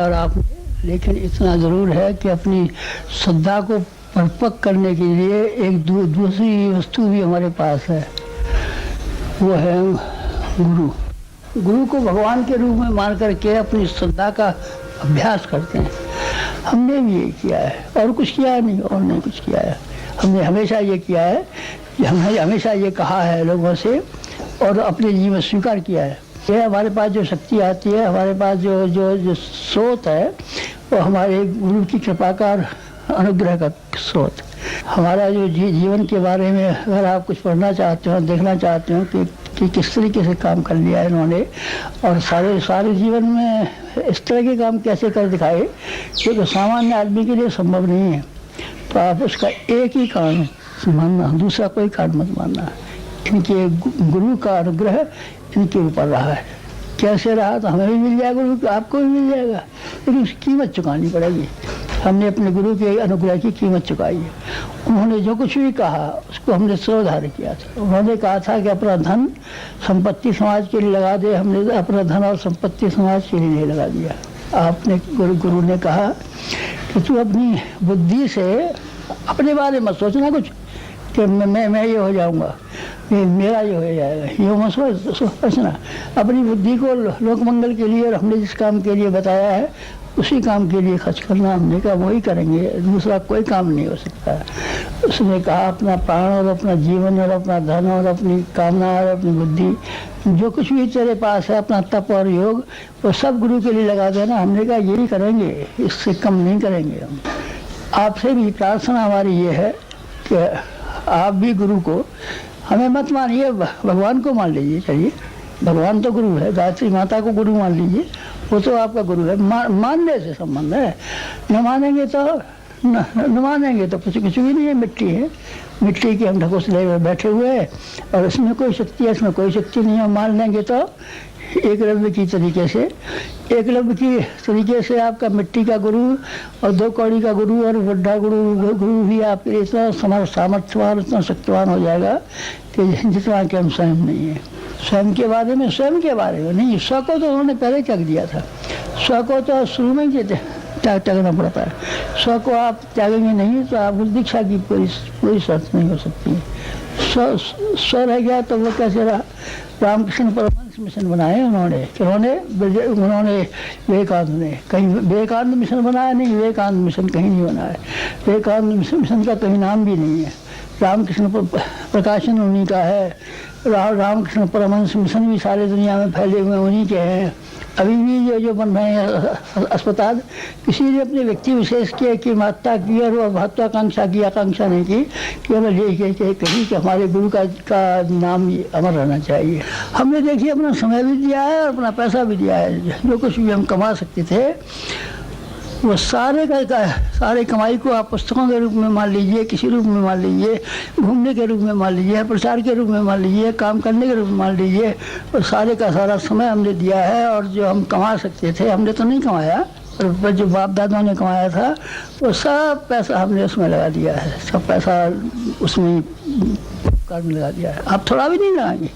और आपने, लेकिन इतना ज़रूर है कि अपनी श्रद्धा को परिपक्व करने के लिए एक दूसरी वस्तु भी हमारे पास है, वो है गुरु। गुरु को भगवान के रूप में मान करके अपनी श्रद्धा का अभ्यास करते हैं। हमने भी ये किया है, और कुछ किया नहीं, और नहीं कुछ किया है। हमने हमेशा ये किया है कि हमने हमेशा ये कहा है लोगों से, और अपने जीवन स्वीकार किया है। ये हमारे पास जो शक्ति आती है, हमारे पास जो जो जो स्रोत है, वो हमारे गुरु की कृपा का अनुग्रह का स्रोत। हमारा जो जीवन के बारे में अगर आप कुछ पढ़ना चाहते हो, देखना चाहते हो कि किस तरीके से काम कर लिया है इन्होंने, और सारे जीवन में इस तरह के काम कैसे कर दिखाए जो तो सामान्य आदमी के लिए संभव नहीं है, तो आप उसका एक ही कारण मानना, दूसरा कोई कारण मत मानना। इनके गुरु का अनुग्रह इनके ऊपर रहा है। कैसे रहा, तो हमें भी मिल जाएगा गुरु, आपको भी मिल जाएगा, लेकिन उसकी कीमत चुकानी पड़ेगी। हमने अपने गुरु के अनुग्रह की कीमत चुकाई है। उन्होंने जो कुछ भी कहा उसको हमने श्रद्धार्य किया था। उन्होंने कहा था कि अपना धन संपत्ति समाज के लिए लगा दे, हमने अपना धन और संपत्ति समाज के लिए नहीं लगा दिया। आपने गुरु ने कहा कि तू अपनी बुद्धि से अपने बारे में सोचना कुछ कि मैं ये हो जाऊंगा, मेरा ये हो जाएगा, ये मत सोचना। अपनी बुद्धि को लोक मंगल के लिए, और हमने जिस काम के लिए बताया है उसी काम के लिए खर्च करना। हमने कहा वही करेंगे, दूसरा कोई काम नहीं हो सकता। उसने कहा अपना प्राण और अपना जीवन और अपना धन और अपनी कामना और अपनी बुद्धि, जो कुछ भी तेरे पास है, अपना तप और योग, वो सब गुरु के लिए लगा देना। हमने कहा यही करेंगे, इससे कम नहीं करेंगे हम। आपसे भी प्रार्थना हमारी ये है कि आप भी गुरु को, हमें मत मानिए, भगवान को मान लीजिए। चलिए, भगवान तो गुरु है, गायत्री माता को गुरु मान लीजिए, वो तो आपका गुरु है। मानने से संबंध है, न मानेंगे तो कुछ भी नहीं है, मिट्टी है। मिट्टी के हम ढकोसले में बैठे हुए हैं, और इसमें कोई शक्ति है, इसमें कोई शक्ति नहीं है। मान लेंगे तो एकलव्य की तरीके से आपका मिट्टी का गुरु और 2 कौड़ी का गुरु और बुढ़ा गुरु भी आपके लिए इतना सामर्थ्यवान, इतना शक्तिवान हो जाएगा कि जितना कि हम स्वयं नहीं है। स्वयं के बारे में नहीं, स्व को तो उन्होंने पहले त्याग दिया था। स्व को तो शुरू में ही त्यागना पड़ता है। स्व को आप त्यागेंगे नहीं तो आप दीक्षा की पूरी शर्त नहीं हो सकती। स्व रह गया तो वो कैसे रहा। रामकृष्ण परमहंस मिशन बनाए उन्होंने विवेकानंद मिशन बनाया नहीं, विवेकानंद मिशन कहीं नहीं बनाया। विवेकानंद मिशन का कहीं नाम भी नहीं है। रामकृष्ण प्रकाशन उन्हीं का है। रामकृष्ण परमहंस मिशन भी सारे दुनिया में फैले हुए उन्हीं के हैं। अभी भी जो बन रहे हैं अस्पताल, किसी ने अपने व्यक्ति विशेष की महत्ता की और महत्वाकांक्षा की आकांक्षा नहीं की कि हमें ये कहीं कि हमारे गुरु का नाम अमर रहना चाहिए। हमने देखिए अपना समय भी दिया है और अपना पैसा भी दिया है। जो कुछ भी हम कमा सकते थे वो सारे कमाई को आप पुस्तकों के रूप में मान लीजिए, किसी रूप में मान लीजिए, घूमने के रूप में मान लीजिए, प्रचार के रूप में मान लीजिए, काम करने के रूप में मान लीजिए, और सारे का सारा समय हमने दिया है। और जो हम कमा सकते थे हमने तो नहीं कमाया, और जो बाप दादा ने कमाया था वो सब पैसा हमने उसमें लगा दिया है। सब पैसा उसमें में लगा दिया है। आप थोड़ा भी नहीं लगाएंगे,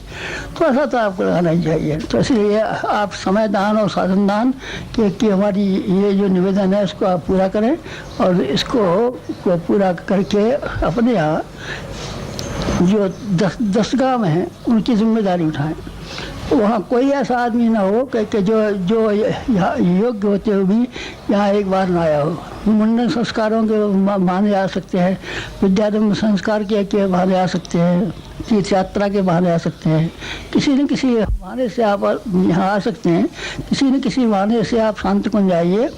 थोड़ा सा तो आपको लगाना ही चाहिए। तो इसलिए आप समय दान और साधन दान कि हमारी ये जो निवेदन है इसको आप पूरा करें, और इसको पूरा करके अपने यहाँ जो 10 गाँव हैं उनकी जिम्मेदारी उठाएं। वहाँ कोई ऐसा आदमी ना हो कि जो योग्य होते हुए भी यहाँ एक बार ना आया हो। मुंडन संस्कारों के बहाने आ सकते हैं, विद्यारंभ संस्कार के बहाने आ सकते हैं, तीर्थ यात्रा के बहाने आ सकते हैं, किसी न किसी बहाने से आप यहाँ आ सकते हैं। किसी न किसी बहाने से आप शांत कुंज आइए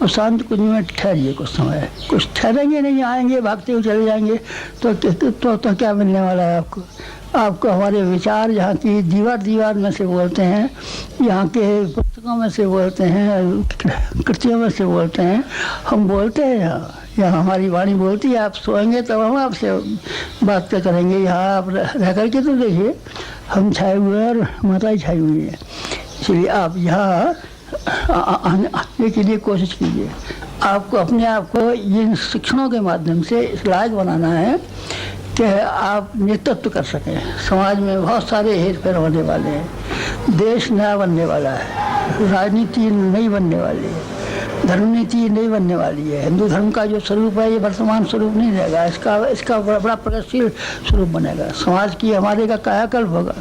और शांत कुंज में ठहरिए कुछ समय। कुछ ठहरेंगे नहीं, आएंगे भागते हुए चले जाएंगे तो क्या मिलने वाला है आपको हमारे विचार यहाँ की दीवार में से बोलते हैं, यहाँ के पुस्तकों में से बोलते हैं, कृतियों में से बोलते हैं। हम बोलते हैं यहाँ हमारी वाणी बोलती है। आप सोएंगे तब हम आपसे बात करेंगे। यहाँ आप रह करके तो देखिए, हम छाए हुए हैं और माता ही छाई हुई है। इसलिए आप यहाँ आने के लिए कोशिश कीजिए। आपको अपने आप को इन शिक्षणों के माध्यम से इस लायक बनाना है कि आप नेतृत्व कर सकें। समाज में बहुत सारे हेर फेर होने वाले हैं, देश नया बनने वाला है, राजनीति नई बनने वाली है, धर्म नीति नहीं बनने वाली है। हिंदू धर्म का जो स्वरूप है ये वर्तमान स्वरूप नहीं रहेगा, इसका बड़ा प्रगतिशील स्वरूप बनेगा। समाज की हमारे का कायाकल्प होगा।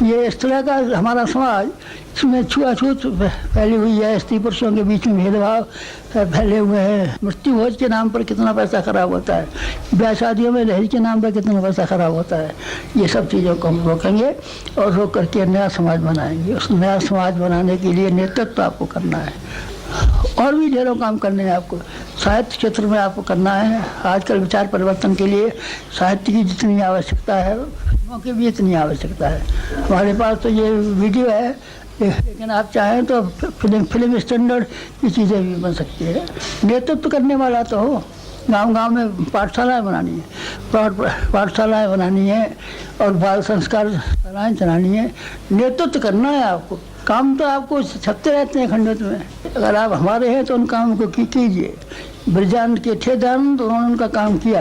ये इस तरह का हमारा समाज, इसमें छुआछूत फैली हुई है, स्त्री पुरुषों के बीच में भेदभाव फैले हुए हैं। मृत्यु भोज के नाम पर कितना पैसा खराब होता है, ब्याह शादियों में दहेज के नाम पर कितना पैसा खराब होता है। ये सब चीज़ों को हम रोकेंगे और रोक करके नया समाज बनाएंगे। उस नया समाज बनाने के लिए नेतृत्व आपको करना है और भी ढेरों काम करने हैं आपको। साहित्य क्षेत्र में आपको करना है। आजकल विचार परिवर्तन के लिए साहित्य की जितनी आवश्यकता है, फिल्मों की भी इतनी आवश्यकता है। हमारे पास तो ये वीडियो है, लेकिन आप चाहें तो फिल्म स्टैंडर्ड की चीज़ें भी बन सकती है। नेतृत्व करने वाला तो हो। गांव-गांव में पाठशालाएँ बनानी है, पाठशालाएँ बनानी है और बाल संस्कार शालाएँ चलानी है। नेतृत्व करना है आपको। काम तो आपको छपते रहते हैं खंडित में। अगर आप हमारे हैं तो उन काम को कीजिए। ब्रजान के थे दयानंद, उन्होंने उनका काम किया,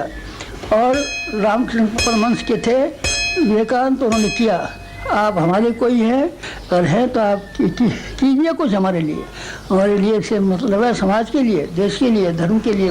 और रामकृष्ण परमहंस के थे विवेकानंद, तो उन्होंने किया। आप हमारे कोई हैं, अगर हैं तो आप कीजिए कुछ हमारे लिए। हमारे लिए से मतलब है समाज के लिए, देश के लिए, धर्म के लिए।